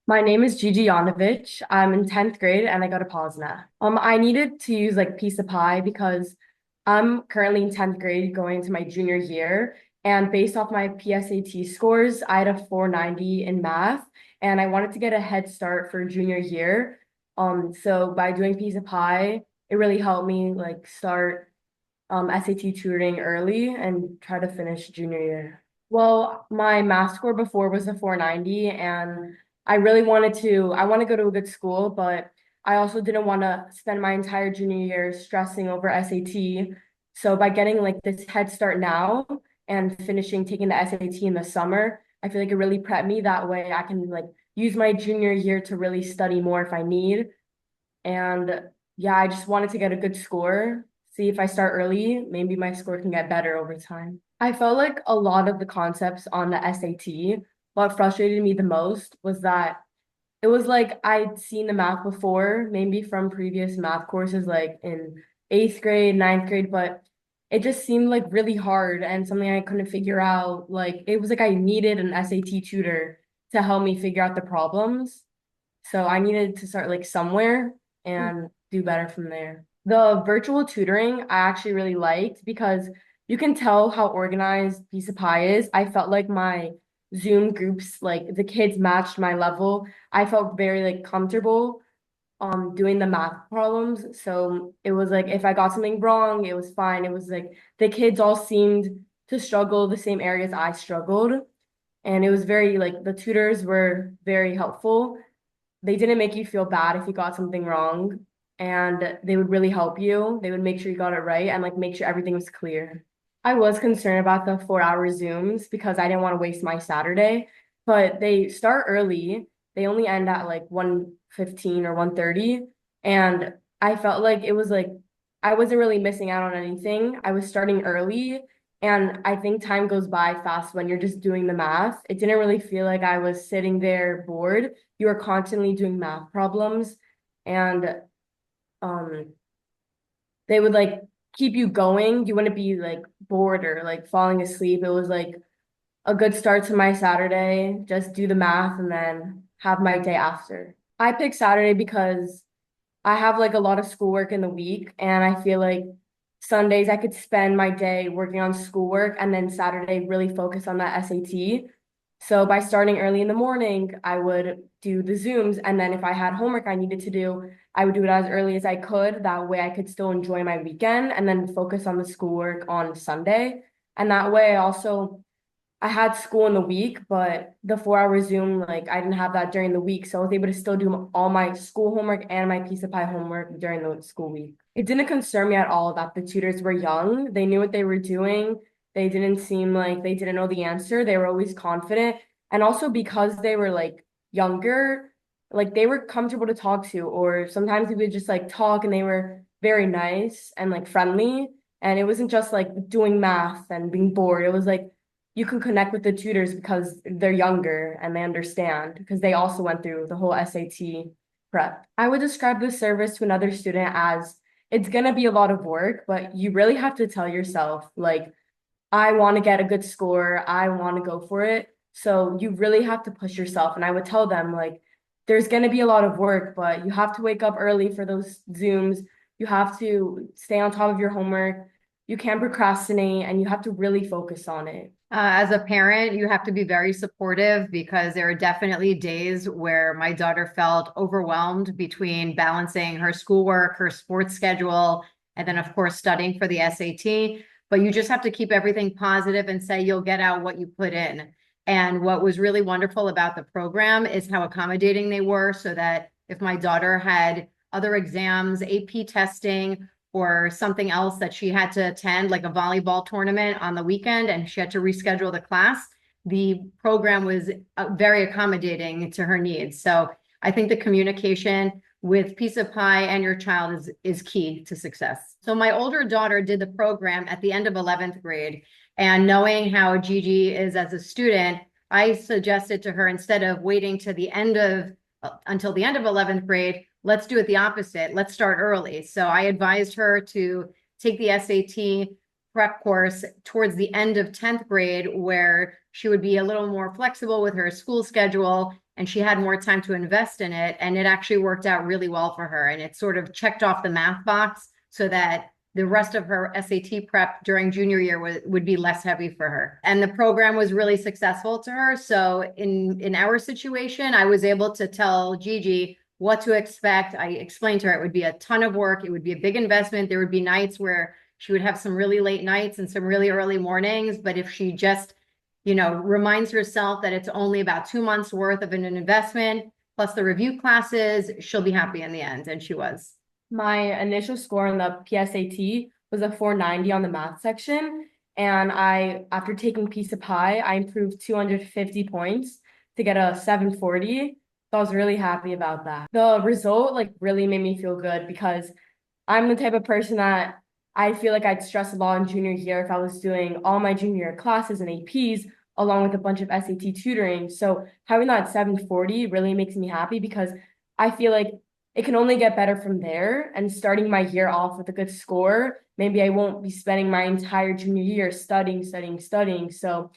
My name is Vanovich. I'm in 10th grade and I go to Posna. I needed to use like piece of pie because I'm currently in 10th grade going to my junior year. And based off my PSAT scores, I had a 490 in math and I wanted to get a head start for junior year. So by doing piece of pie, it really helped me like start SAT tutoring early and try to finish junior year. Well, my math score before was a 490, and I want to go to a good school, but I also didn't want to spend my entire junior year stressing over SAT. So by getting like this head start now and finishing taking the SAT in the summer, I feel like it really prepped me. That way I can like use my junior year to really study more if I need. And yeah, I just wanted to get a good score. See if I start early, maybe my score can get better over time. I felt like a lot of the concepts on the SAT, what frustrated me the most was that it was like I'd seen the math before, maybe from previous math courses, like in eighth grade, ninth grade, but it just seemed like really hard and something I couldn't figure out. Like it was like I needed an SAT tutor to help me figure out the problems. So I needed to start like somewhere and do better from there. The virtual tutoring I actually really liked because you can tell how organized Piece of Pie is. I felt like my Zoom groups, like the kids matched my level. I felt very like comfortable doing the math problems. So it was like if I got something wrong, it was fine. It was like the kids all seemed to struggle the same areas I struggled. And it was very like the tutors were very helpful. They didn't make you feel bad if you got something wrong, and they would really help you. They would make sure you got it right and like make sure everything was clear. I was concerned about the 4 hour Zooms because I didn't want to waste my Saturday, but they start early. They only end at like 1:15 or 1:30. And I felt like it was like I wasn't really missing out on anything. I was starting early, and I think time goes by fast when you're just doing the math. It didn't really feel like I was sitting there bored. You are constantly doing math problems, and um they would like keep you going. You wouldn't be like bored or like falling asleep. It was like a good start to my Saturday. Just do the math and then have my day after. I picked Saturday because I have like a lot of schoolwork in the week, and I feel like Sundays I could spend my day working on schoolwork and then Saturday really focus on that SAT. So by starting early in the morning, I would do the Zooms, and then if I had homework I needed to do, I would do it as early as I could. That way I could still enjoy my weekend and then focus on the schoolwork on Sunday. And that way also I had school in the week, but the 4 hour Zoom, like I didn't have that during the week. So I was able to still do all my school homework and my piece of pie homework during the school week. It didn't concern me at all that the tutors were young. They knew what they were doing. They didn't seem like they didn't know the answer. They were always confident. And also because they were like younger, like they were comfortable to talk to, or sometimes we would just like talk and they were very nice and like friendly. And it wasn't just like doing math and being bored. It was like you can connect with the tutors because they're younger and they understand because they also went through the whole SAT prep. I would describe this service to another student as it's going to be a lot of work, but you really have to tell yourself, like, I want to get a good score. I want to go for it. So you really have to push yourself. And I would tell them, like, there's going to be a lot of work, but you have to wake up early for those Zooms. You have to stay on top of your homework. You can't procrastinate and you have to really focus on it. As a parent, you have to be very supportive because there are definitely days where my daughter felt overwhelmed between balancing her schoolwork, her sports schedule, and then, of course, studying for the SAT. But you just have to keep everything positive and say you'll get out what you put in. And what was really wonderful about the program is how accommodating they were, so that if my daughter had other exams, AP testing, or something else that she had to attend, like a volleyball tournament on the weekend, and she had to reschedule the class, the program was very accommodating to her needs. So I think the communication with Piece of Pie and your child is key to success. So my older daughter did the program at the end of 11th grade. And knowing how Gigi is as a student, I suggested to her, instead of waiting to the end of until the end of 11th grade, let's do it the opposite. Let's start early. So I advised her to take the SAT prep course towards the end of 10th grade, where she would be a little more flexible with her school schedule and she had more time to invest in it. And it actually worked out really well for her. And it sort of checked off the math box so that the rest of her SAT prep during junior year would be less heavy for her. And the program was really successful to her. So in our situation, I was able to tell Gigi what to expect. I explained to her it would be a ton of work. It would be a big investment. There would be nights where she would have some really late nights and some really early mornings. But if she just, reminds herself that it's only about 2 months worth of an investment, plus the review classes, she'll be happy in the end. And she was. My initial score in the PSAT was a 490 on the math section. And after taking piece of pie, I improved 250 points to get a 740. So I was really happy about that. The result like really made me feel good because I'm the type of person that I feel like I'd stress a lot in junior year if I was doing all my junior year classes and APs along with a bunch of SAT tutoring. So having that 740 really makes me happy because I feel like it can only get better from there. And starting my year off with a good score, maybe I won't be spending my entire junior year studying, studying, studying. So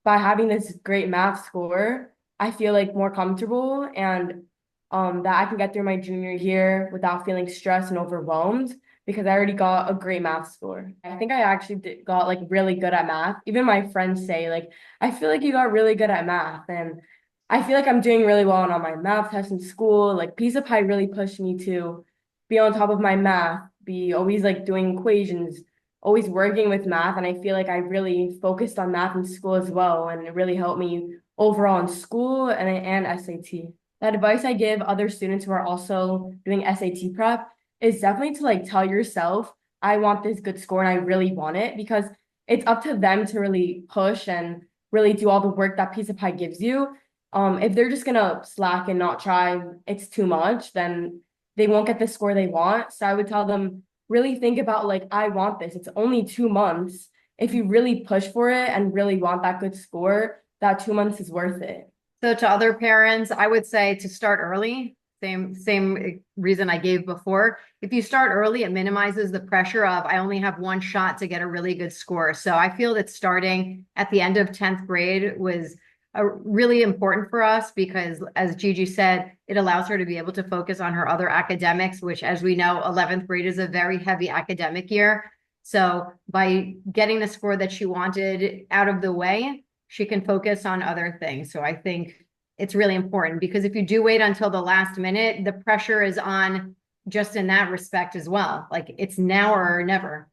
by having this great math score, I feel like more comfortable and that I can get through my junior year without feeling stressed and overwhelmed because I already got a great math score. I think I actually got like really good at math. Even my friends say like, I feel like you got really good at math. And I feel like I'm doing really well on all my math tests in school. Like Piece of Pie really pushed me to be on top of my math, be always like doing equations, always working with math. And I feel like I really focused on math in school as well. And it really helped me overall in school and SAT. The advice I give other students who are also doing SAT prep is definitely to like tell yourself, I want this good score and I really want it because it's up to them to really push and really do all the work that Piece of Pie gives you. If they're just gonna slack and not try, it's too much, then they won't get the score they want. So I would tell them, really think about like, I want this. It's only 2 months. If you really push for it and really want that good score, that 2 months is worth it. So to other parents, I would say to start early. Same reason I gave before. If you start early, it minimizes the pressure of I only have one shot to get a really good score. So I feel that starting at the end of 10th grade was really important for us because, as Gigi said, it allows her to be able to focus on her other academics, which, as we know, 11th grade is a very heavy academic year. So by getting the score that she wanted out of the way, she can focus on other things. So I think it's really important because if you do wait until the last minute, the pressure is on just in that respect as well. Like it's now or never.